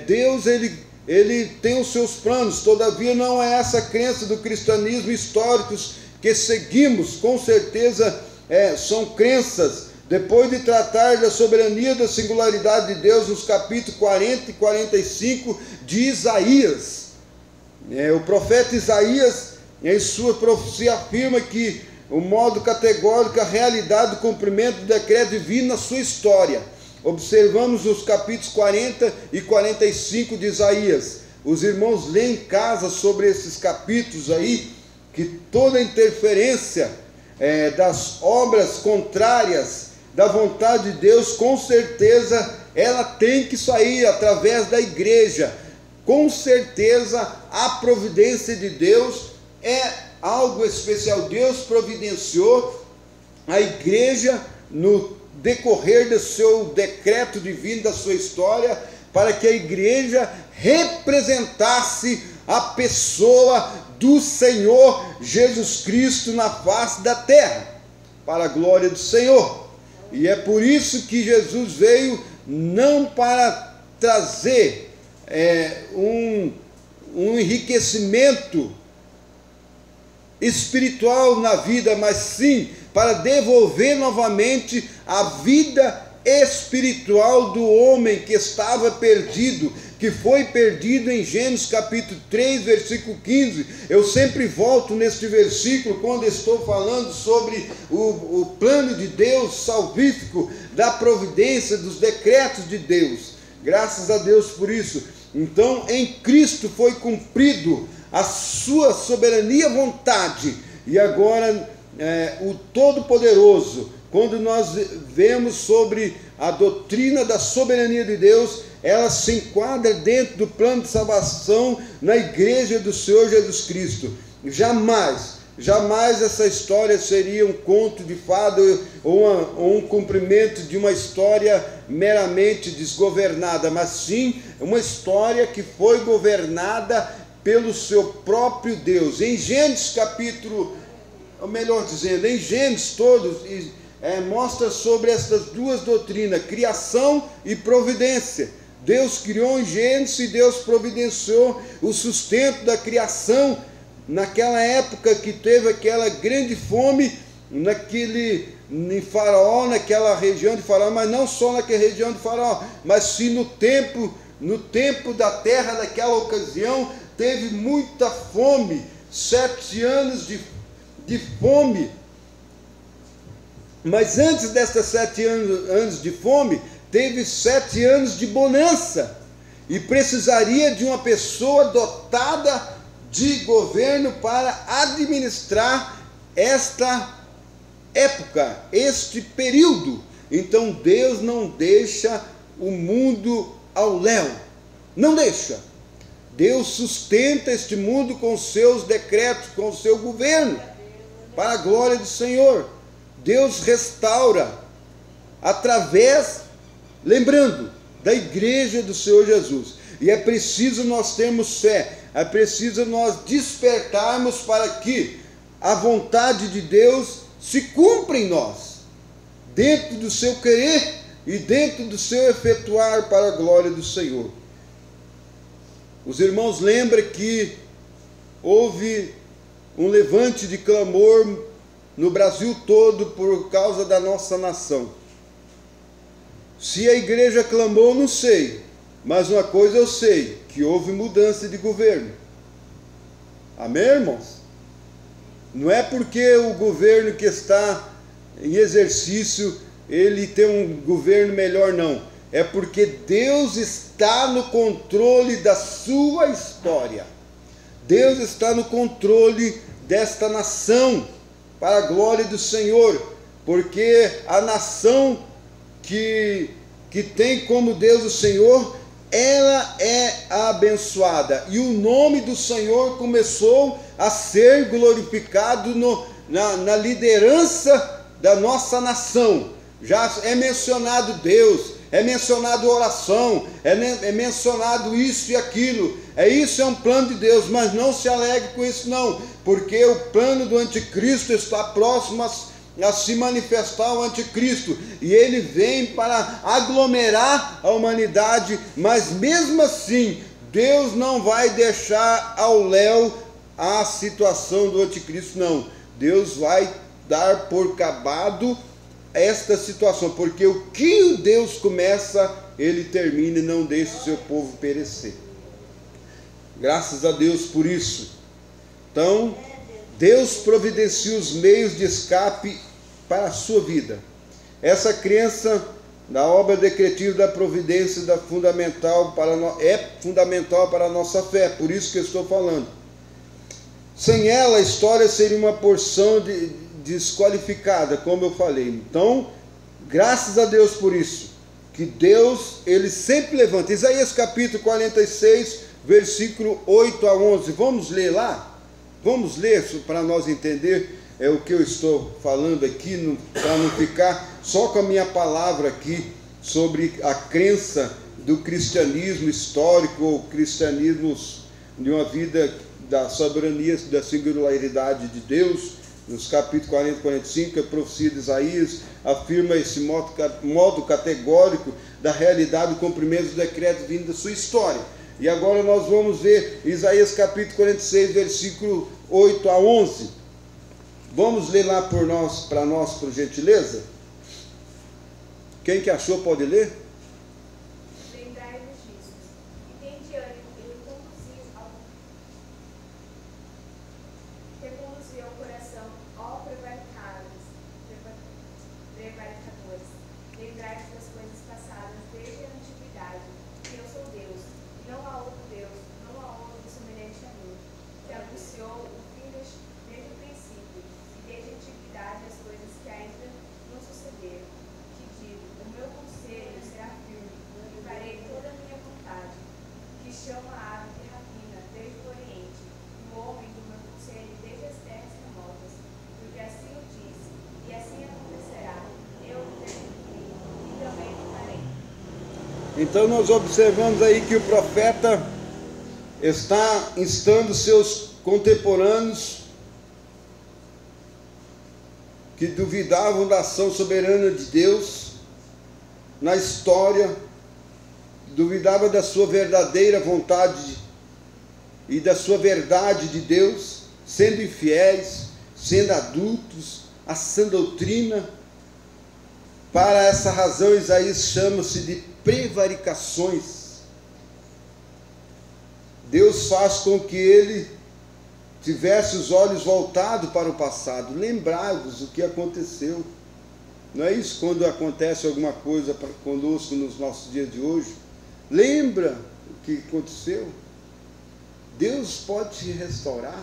A: Deus, Ele tem os seus planos. Todavia não é essa crença do cristianismo históricos que seguimos. Com certeza são crenças. Depois de tratar da soberania, da singularidade de Deus, nos capítulos 40 e 45 de Isaías, o profeta Isaías, em sua profecia, afirma que o modo categórico, a realidade do cumprimento do decreto divino na sua história. Observamos os capítulos 40 e 45 de Isaías. Os irmãos leem em casa sobre esses capítulos aí, que toda interferência das obras contrárias da vontade de Deus, com certeza, ela tem que sair através da igreja. Com certeza, a providência de Deus é algo especial. Deus providenciou a igreja no decorrer do seu decreto divino, da sua história, para que a igreja representasse a pessoa do Senhor Jesus Cristo na face da terra, para a glória do Senhor. E é por isso que Jesus veio não para trazer um enriquecimento espiritual na vida, mas sim para devolver novamente a vida espiritual do homem que estava perdido, que foi perdido em Gênesis capítulo 3, versículo 15. Eu sempre volto neste versículo quando estou falando sobre o plano de Deus salvífico, da providência, dos decretos de Deus. Graças a Deus por isso. Então, em Cristo foi cumprido a sua soberania vontade, e agora o Todo-Poderoso, quando nós vemos sobre a doutrina da soberania de Deus, ela se enquadra dentro do plano de salvação na igreja do Senhor Jesus Cristo. Jamais essa história seria um conto de fada ou um cumprimento de uma história meramente desgovernada, mas sim uma história que foi governada pelo seu próprio Deus. Em Gênesis capítulo, ou melhor dizendo, em Gênesis todos, mostra sobre essas duas doutrinas, criação e providência. Deus criou em Gênesis e Deus providenciou o sustento da criação naquela época que teve aquela grande fome em Faraó, naquela região de Faraó, mas não só naquela região de Faraó, mas sim no tempo da terra daquela ocasião, teve muita fome, 7 anos de fome. Mas antes desses 7 anos de fome, teve 7 anos de bonança, e precisaria de uma pessoa dotada de governo para administrar esta época, este período. Então Deus não deixa o mundo ao léu, não deixa. Deus sustenta este mundo com seus decretos, com o seu governo, para a glória do Senhor. Deus restaura através, lembrando, da igreja do Senhor Jesus. E é preciso nós termos fé, é preciso nós despertarmos para que a vontade de Deus se cumpra em nós, dentro do seu querer e dentro do seu efetuar para a glória do Senhor. Os irmãos lembram que houve um levante de clamor no Brasil todo por causa da nossa nação. Se a igreja clamou, não sei, mas uma coisa eu sei, que houve mudança de governo. Amém, irmãos? Não é porque o governo que está em exercício, ele tem um governo melhor, não. é porque Deus está no controle da sua história. Deus está no controle desta nação, para a glória do Senhor, porque a nação que tem como Deus o Senhor, ela é abençoada, e o nome do Senhor começou a ser glorificado na liderança da nossa nação. Já é mencionado Deus, é mencionado oração, é mencionado isso e aquilo. Isso é um plano de Deus, mas não se alegre com isso não, porque o plano do anticristo está próximo a se manifestar, o anticristo, e ele vem para aglomerar a humanidade, mas mesmo assim, Deus não vai deixar ao léu a situação do anticristo, não. Deus vai dar por acabado esta situação, porque o que Deus começa, ele termina e não deixa o seu povo perecer. Graças a Deus por isso. Então, Deus providencia os meios de escape para a sua vida. Essa crença na obra decretiva da providência é fundamental para a nossa fé, por isso que eu estou falando. Sem ela, a história seria uma porção desqualificada, como eu falei. Então, graças a Deus por isso, que Deus, ele sempre levanta. Isaías capítulo 46, versículo 8 a 11. Vamos ler lá? Vamos ler para nós entender o que eu estou falando aqui, para não ficar só com a minha palavra aqui sobre a crença do cristianismo histórico, ou cristianismo de uma vida da soberania, da singularidade de Deus. Nos capítulos 40 e 45, a profecia de Isaías afirma esse modo categórico da realidade do cumprimento dos decretos vindo da sua história. E agora nós vamos ver Isaías capítulo 46, versículo 8 a 11. Vamos ler lá para nós, por gentileza? Quem que achou pode ler?
E: Lembrai-vos disso, e tende ânimo, ele reconduzir ao coração, ó prevaricadores. Lembrai-vos das coisas passadas desde a antiguidade, que eu sou Deus, e não há outro Deus, não há outro semelhante a mim, que anunciou o fim desde o princípio, e desde a antiguidade as coisas que ainda não sucederam, que digo, o meu conselho será firme, e farei toda a minha vontade, que chama a ave que rapina desde o Oriente, o homem do meu conselho desde as terras remotas, porque assim eu disse, e assim acontecerá, eu determinei, e também o farei.
A: Então nós observamos aí que o profeta está instando seus contemporâneos que duvidavam da ação soberana de Deus na história, duvidavam da sua verdadeira vontade e da sua verdade de Deus, sendo infiéis, sendo adultos, a sã doutrina. Para essa razão, Isaías chama-se de prevaricações. Deus faz com que ele tivesse os olhos voltados para o passado. Lembrai-vos o que aconteceu. Não é isso quando acontece alguma coisa conosco nos nossos dias de hoje? Lembra o que aconteceu? Deus pode te restaurar.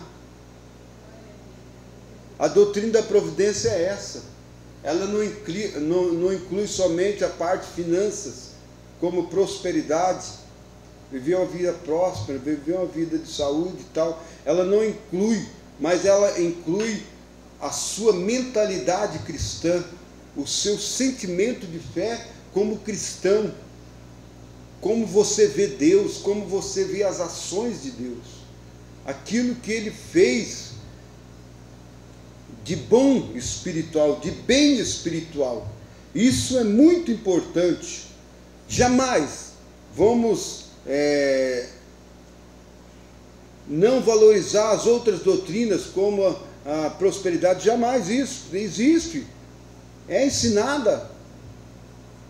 A: A doutrina da providência é essa. Ela não inclui somente a parte finanças, como prosperidade, viver uma vida próspera, viver uma vida de saúde e tal. Ela não inclui, mas ela inclui a sua mentalidade cristã, o seu sentimento de fé como cristão, como você vê Deus, como você vê as ações de Deus, aquilo que Ele fez de bom espiritual, de bem espiritual. Isso é muito importante. Jamais vamos não valorizar as outras doutrinas como a prosperidade. Jamais isso existe. É ensinada.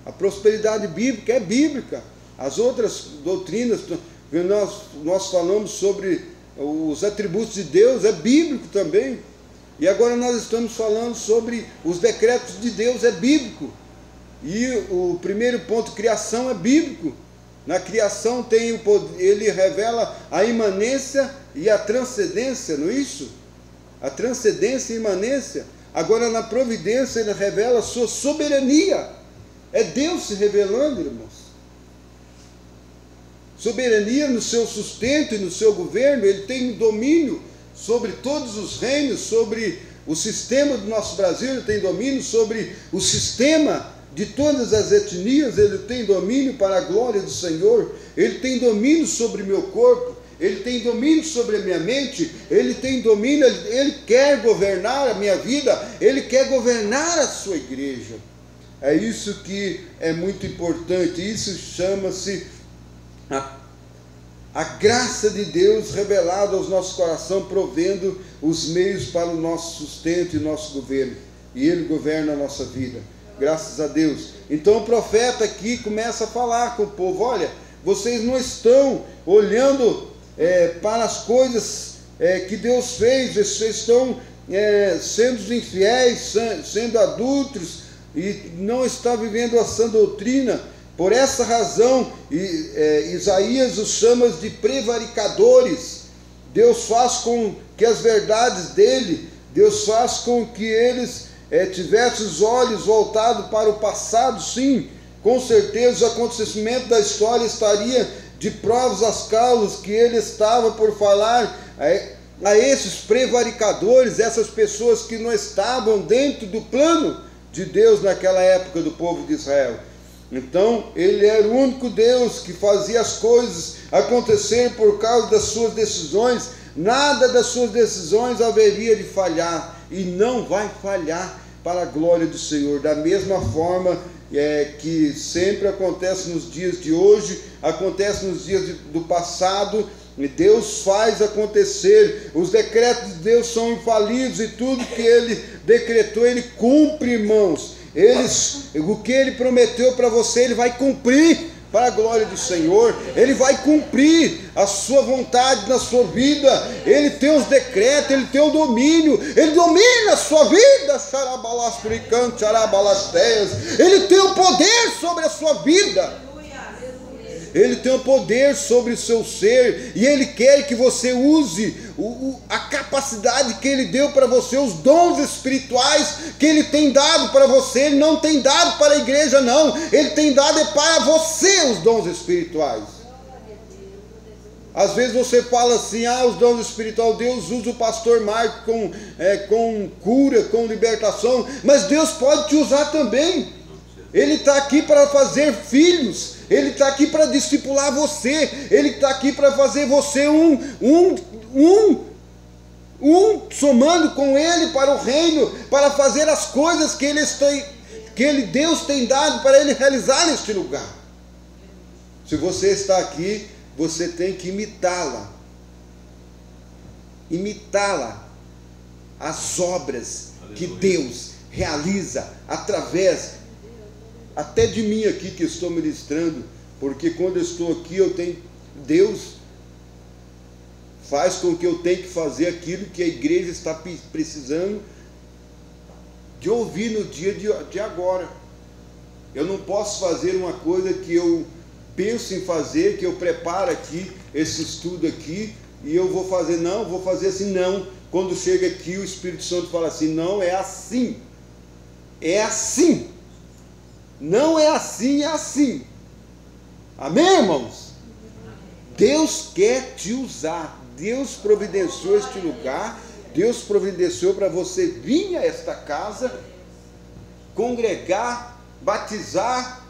A: A prosperidade bíblica é bíblica. As outras doutrinas, nós falamos sobre os atributos de Deus, é bíblico também. E agora nós estamos falando sobre os decretos de Deus, é bíblico. E o primeiro ponto, criação, é bíblico. Na criação tem o poder, ele revela a imanência e a transcendência, não é isso? A transcendência e imanência. Agora, na providência, ele revela a sua soberania. É Deus se revelando, irmãos. Soberania no seu sustento e no seu governo. Ele tem domínio sobre todos os reinos, sobre o sistema do nosso Brasil. Ele tem domínio sobre o sistema de todas as etnias. Ele tem domínio para a glória do Senhor. Ele tem domínio sobre o meu corpo. Ele tem domínio sobre a minha mente. Ele tem domínio, ele quer governar a minha vida. Ele quer governar a sua igreja. É isso que é muito importante. Isso chama-se a graça de Deus revelada aos nossos corações, provendo os meios para o nosso sustento e nosso governo. E Ele governa a nossa vida. Graças a Deus. Então o profeta aqui começa a falar com o povo: olha, vocês não estão olhando para as coisas que Deus fez, vocês estão sendo infiéis, sendo adúlteros, e não está vivendo a sã doutrina. Por essa razão, Isaías os chama de prevaricadores. Deus faz com que as verdades dele, Deus faz com que eles tivessem os olhos voltados para o passado. Sim, com certeza o acontecimento da história estaria de provas às causas que ele estava por falar a esses prevaricadores, essas pessoas que não estavam dentro do plano de Deus naquela época do povo de Israel. Então, ele era o único Deus que fazia as coisas acontecer por causa das suas decisões. Nada das suas decisões haveria de falhar, e não vai falhar para a glória do Senhor. Da mesma forma que sempre acontece nos dias de hoje, acontece nos dias do passado, Deus faz acontecer. Os decretos de Deus são infalíveis, e tudo que Ele decretou, Ele cumpre, irmãos. O que Ele prometeu para você, Ele vai cumprir para a glória do Senhor. Ele vai cumprir a sua vontade na sua vida. Ele tem os decretos, Ele tem o domínio, Ele domina a sua vida. Ele tem o poder sobre a sua vida. Ele tem o poder sobre o seu ser, e Ele quer que você use a capacidade que Ele deu para você, os dons espirituais que Ele tem dado para você. Ele não tem dado para a igreja, não. Ele tem dado para você os dons espirituais. Às vezes você fala assim: os dons espirituais, Deus usa o pastor Marco com cura, com libertação, mas Deus pode te usar também. Ele está aqui para fazer filhos. Ele está aqui para discipular você. Ele está aqui para fazer você somando com Ele para o reino, para fazer as coisas que Deus tem dado para Ele realizar neste lugar. Se você está aqui, você tem que imitá-la. As obras que Deus realiza através até de mim aqui que estou ministrando, porque quando eu estou aqui, Deus faz com que eu tenha que fazer aquilo que a igreja está precisando de ouvir no dia de agora. Eu não posso fazer uma coisa que eu penso em fazer, que eu preparo aqui, esse estudo aqui, e eu vou fazer, não, vou fazer assim, não. Quando chega aqui, o Espírito Santo fala assim: não, é assim. É assim. Não é assim, é assim. Amém, irmãos? Deus quer te usar. Deus providenciou este lugar. Deus providenciou para você vir a esta casa, congregar, batizar,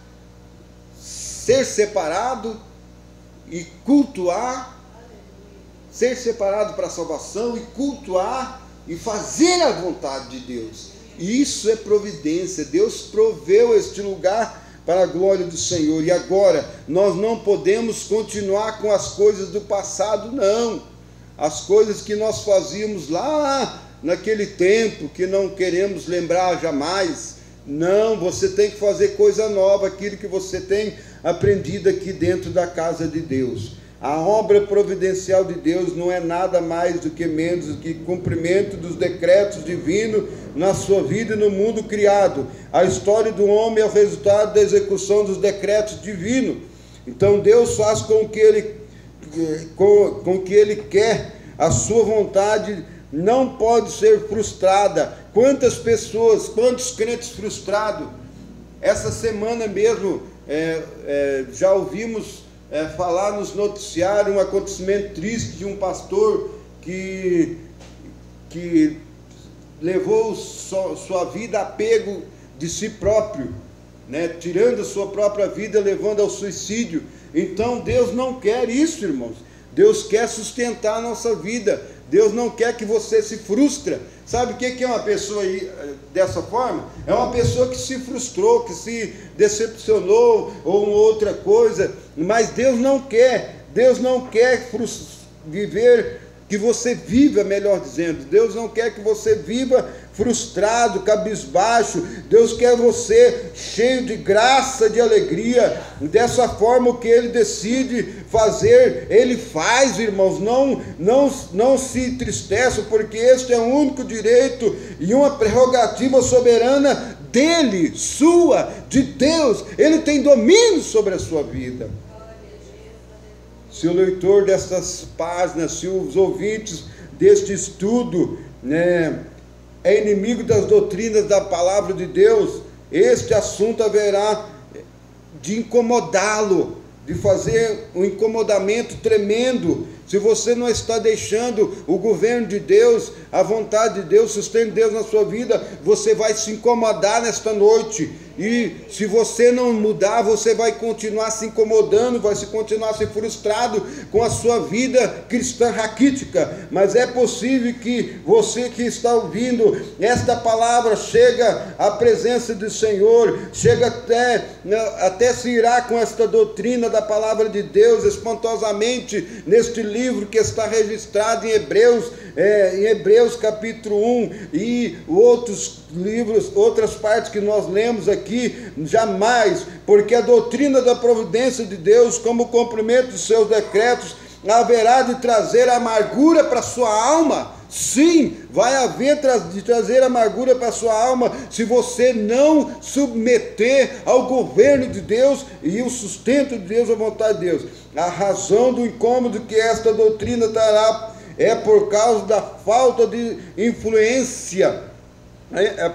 A: ser separado e cultuar. Ser separado para a salvação e cultuar e fazer a vontade de Deus. Isso é providência. Deus proveu este lugar para a glória do Senhor. E agora, nós não podemos continuar com as coisas do passado, não. As coisas que nós fazíamos lá naquele tempo, que não queremos lembrar jamais. Não, você tem que fazer coisa nova, aquilo que você tem aprendido aqui dentro da casa de Deus. A obra providencial de Deus não é nada mais do que menos do que cumprimento dos decretos divinos na sua vida e no mundo criado. A história do homem é o resultado da execução dos decretos divinos. Então Deus faz com que Ele quer. A sua vontade não pode ser frustrada. Quantas pessoas, quantos crentes frustrados? Essa semana mesmo já ouvimos falar nos noticiários um acontecimento triste de um pastor que levou sua vida a apego de si próprio, né? Tirando a sua própria vida, levando ao suicídio. Então Deus não quer isso, irmãos. Deus quer sustentar a nossa vida. Deus não quer que você se frustre. Sabe o que é uma pessoa aí, dessa forma? É uma pessoa que se frustrou, que se decepcionou ou outra coisa. Mas Deus não quer viver, que você viva, melhor dizendo. Deus não quer que você viva frustrado, cabisbaixo. Deus quer você cheio de graça, de alegria. Dessa forma, o que Ele decide fazer, Ele faz, irmãos. Não se entristeça, porque este é o único direito e uma prerrogativa soberana dele, sua, de Deus. Ele tem domínio sobre a sua vida. Se o leitor dessas páginas, se os ouvintes deste estudo, né, é inimigo das doutrinas da palavra de Deus, este assunto haverá de incomodá-lo, de fazer um incomodamento tremendo. Se você não está deixando o governo de Deus, a vontade de Deus, o sustento de Deus na sua vida, você vai se incomodar nesta noite. E se você não mudar, você vai continuar se incomodando, vai continuar se frustrado com a sua vida cristã raquítica. Mas é possível que você que está ouvindo esta palavra chega à presença do Senhor, chega até se irar com esta doutrina da palavra de Deus espantosamente neste livro que está registrado em Hebreus capítulo 1 e outros livros, outras partes que nós lemos aqui. Jamais, porque a doutrina da providência de Deus, como cumprimento dos seus decretos, haverá de trazer amargura para a sua alma. Sim, vai haver de trazer amargura para a sua alma, se você não submeter ao governo de Deus e o sustento de Deus, a vontade de Deus. A razão do incômodo que esta doutrina trará é por causa da falta de influência,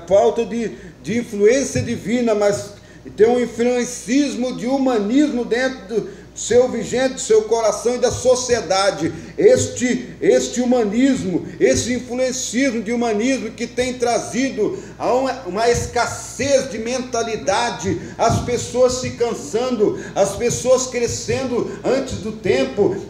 A: falta de influência divina, mas tem um influencismo de humanismo dentro do seu vigente, do seu coração e da sociedade. Este humanismo, esse influencismo de humanismo que tem trazido a uma escassez de mentalidade, as pessoas se cansando, as pessoas crescendo antes do tempo.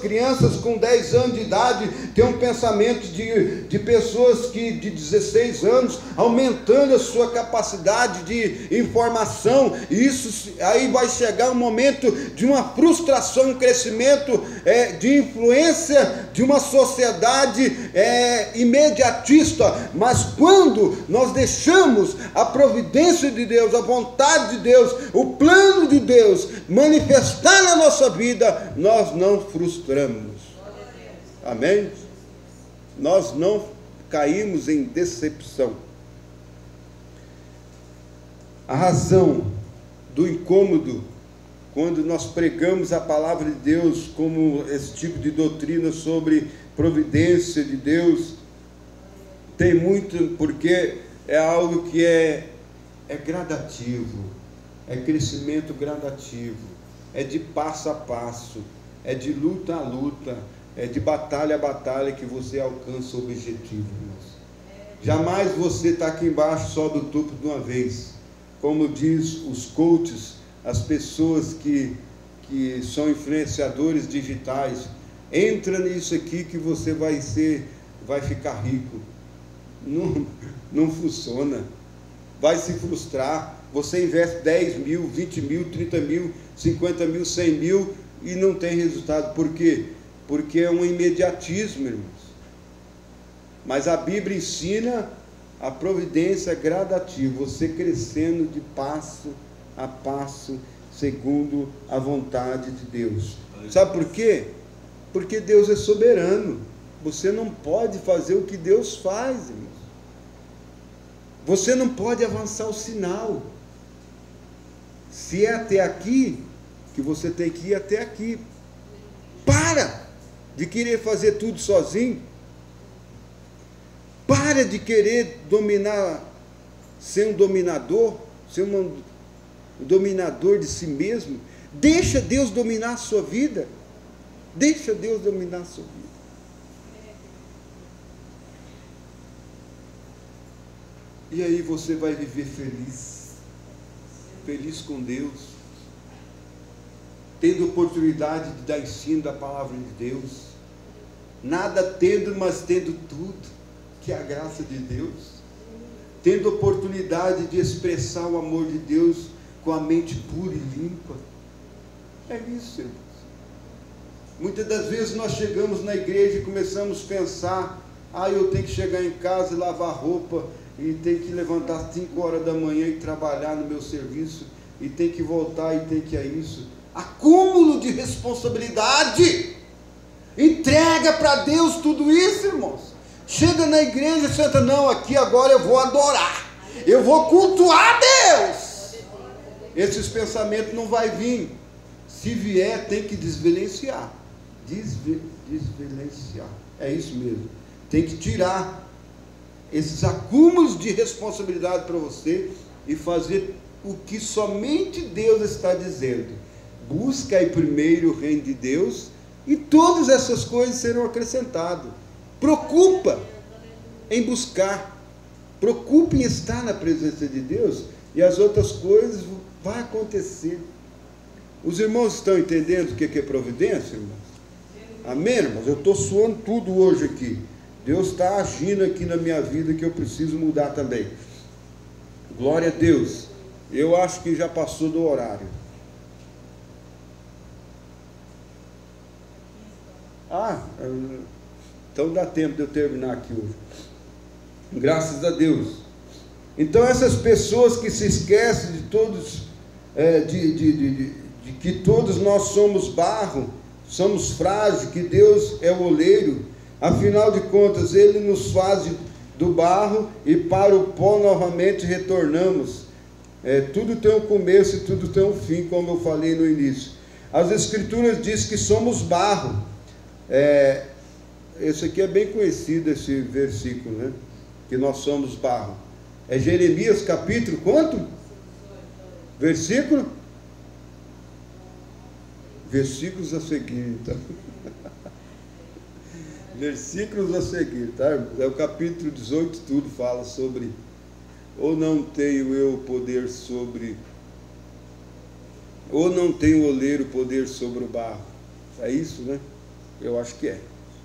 A: Crianças com 10 anos de idade têm um pensamento de pessoas que de 16 anos, aumentando a sua capacidade de informação, e isso aí vai chegar um momento de uma frustração, um crescimento de influência de uma sociedade imediatista. Mas quando nós deixamos a providência de Deus, a vontade de Deus, o plano de Deus manifestar na nossa vida, nós não frustramos. Amém? Nós não caímos em decepção. A razão do incômodo quando nós pregamos a palavra de Deus como esse tipo de doutrina sobre providência de Deus, tem muito, porque é algo que é gradativo, é crescimento gradativo, é de passo a passo, é de luta a luta, é de batalha a batalha que você alcança o objetivo, irmãos. Jamais você está aqui embaixo só do topo de uma vez. Como diz os coaches, as pessoas que são influenciadores digitais, entra nisso aqui que você vai ficar rico. Não funciona. Vai se frustrar. Você investe 10 mil, 20 mil, 30 mil, 50 mil, 100 mil e não tem resultado. Por quê? Porque é um imediatismo, irmãos. Mas a Bíblia ensina a providência gradativa, você crescendo de passo a passo, segundo a vontade de Deus. Sabe por quê? Porque Deus é soberano. Você não pode fazer o que Deus faz, irmãos. Você não pode avançar o sinal. Se é até aqui, que você tem que ir até aqui. Para de querer fazer tudo sozinho. Para de querer dominar, ser um dominador, ser um dominador de si mesmo. Deixa Deus dominar a sua vida. Deixa Deus dominar a sua vida. E aí você vai viver feliz. Feliz com Deus. Tendo oportunidade de dar ensino da palavra de Deus. Nada tendo, mas tendo tudo, que é a graça de Deus. Tendo oportunidade de expressar o amor de Deus com a mente pura e limpa. É isso, irmãos. Muitas das vezes nós chegamos na igreja e começamos a pensar: eu tenho que chegar em casa e lavar roupa, e tenho que levantar às 5 horas da manhã e trabalhar no meu serviço, e tenho que voltar, e tenho que isso. Acúmulo de responsabilidade. Entrega para Deus tudo isso, irmãos. Chega na igreja e senta: não, aqui agora eu vou adorar, eu vou cultuar Deus. Esses pensamentos não vai vir. Se vier, tem que desvencilhar. Desvencilhar. É isso mesmo. Tem que tirar esses acúmulos de responsabilidade para você e fazer o que somente Deus está dizendo. Busca aí primeiro o reino de Deus e todas essas coisas serão acrescentadas. Preocupa em buscar. Preocupa em estar na presença de Deus e as outras coisas vão acontecer. Os irmãos estão entendendo o que é providência, irmãos? Amém, irmãos? Eu estou suando tudo hoje aqui. Deus está agindo aqui na minha vida, que eu preciso mudar também. Glória a Deus. Eu acho que já passou do horário. Então dá tempo de eu terminar aqui hoje. Graças a Deus. Então essas pessoas que se esquecem de todos, de que todos nós somos barro, somos frágeis, que Deus é o oleiro, afinal de contas Ele nos faz do barro e para o pó novamente retornamos. Tudo tem um começo e tudo tem um fim, como eu falei no início. As Escrituras dizem que somos barro. Esse aqui é bem conhecido, esse versículo, né? Que nós somos barro. É Jeremias capítulo quanto? Versículo? Versículos a seguir, tá? Versículos a seguir, tá? É o capítulo 18, tudo fala sobre: ou não tenho eu poder sobre, ou não tem o oleiro poder sobre o barro. É isso, né? Eu acho que é.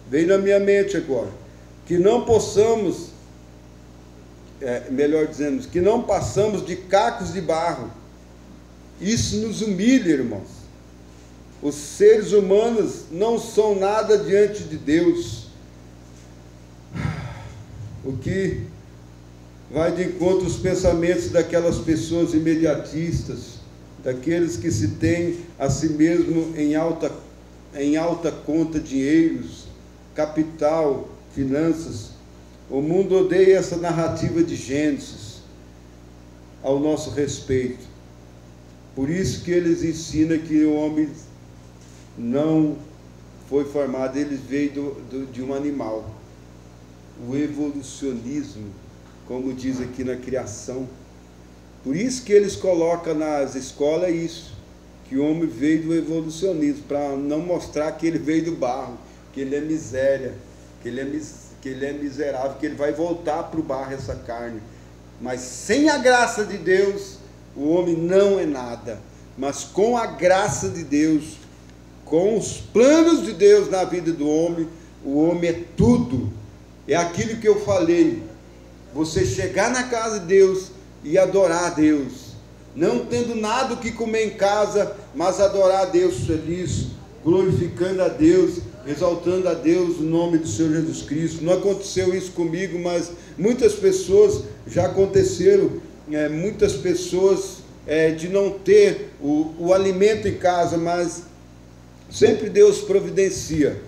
A: Veio na minha mente agora. Que não possamos, melhor dizendo, que não passamos de cacos de barro. Isso nos humilha, irmãos. Os seres humanos não são nada diante de Deus. O que vai de encontro aos pensamentos daquelas pessoas imediatistas, daqueles que se têm a si mesmo em alta conta, dinheiros, capital, finanças. O mundo odeia essa narrativa de Gênesis ao nosso respeito. Por isso que eles ensinam que o homem não foi formado, ele veio de um animal. O evolucionismo, como diz aqui na criação. Por isso que eles colocam nas escolas isso, que o homem veio do evolucionismo, para não mostrar que ele veio do barro, que ele é miséria, que ele é miserável, que ele vai voltar para o barro, essa carne. Mas sem a graça de Deus, o homem não é nada. Mas com a graça de Deus, com os planos de Deus na vida do homem, o homem é tudo. É aquilo que eu falei, você chegar na casa de Deus e adorar a Deus, não tendo nada o que comer em casa, mas adorar a Deus feliz, glorificando a Deus, exaltando a Deus o nome do Senhor Jesus Cristo. Não aconteceu isso comigo, mas muitas pessoas já aconteceram. Muitas pessoas de não ter o alimento em casa, mas sempre Deus providencia.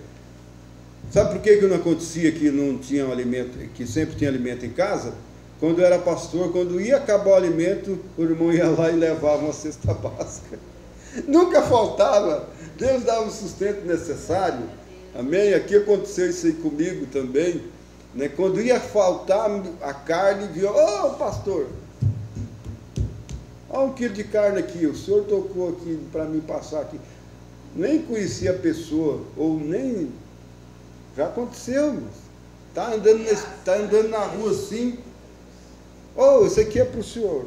A: Sabe por que não acontecia que não tinha alimento, que sempre tinha alimento em casa? Quando eu era pastor, quando ia acabar o alimento, o irmão ia lá e levava uma cesta básica. Nunca faltava. Deus dava o sustento necessário. Amém? Aqui aconteceu isso aí comigo também. Né? Quando ia faltar a carne, viu, ô pastor, olha 1 quilo de carne aqui, o senhor tocou aqui para me passar aqui. Nem conhecia a pessoa, ou nem... Já aconteceu, mas está andando na rua assim, isso aqui é para o senhor.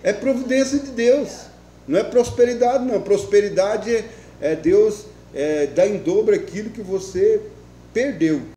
A: É providência de Deus, não é prosperidade não. Prosperidade é Deus dar em dobro aquilo que você perdeu.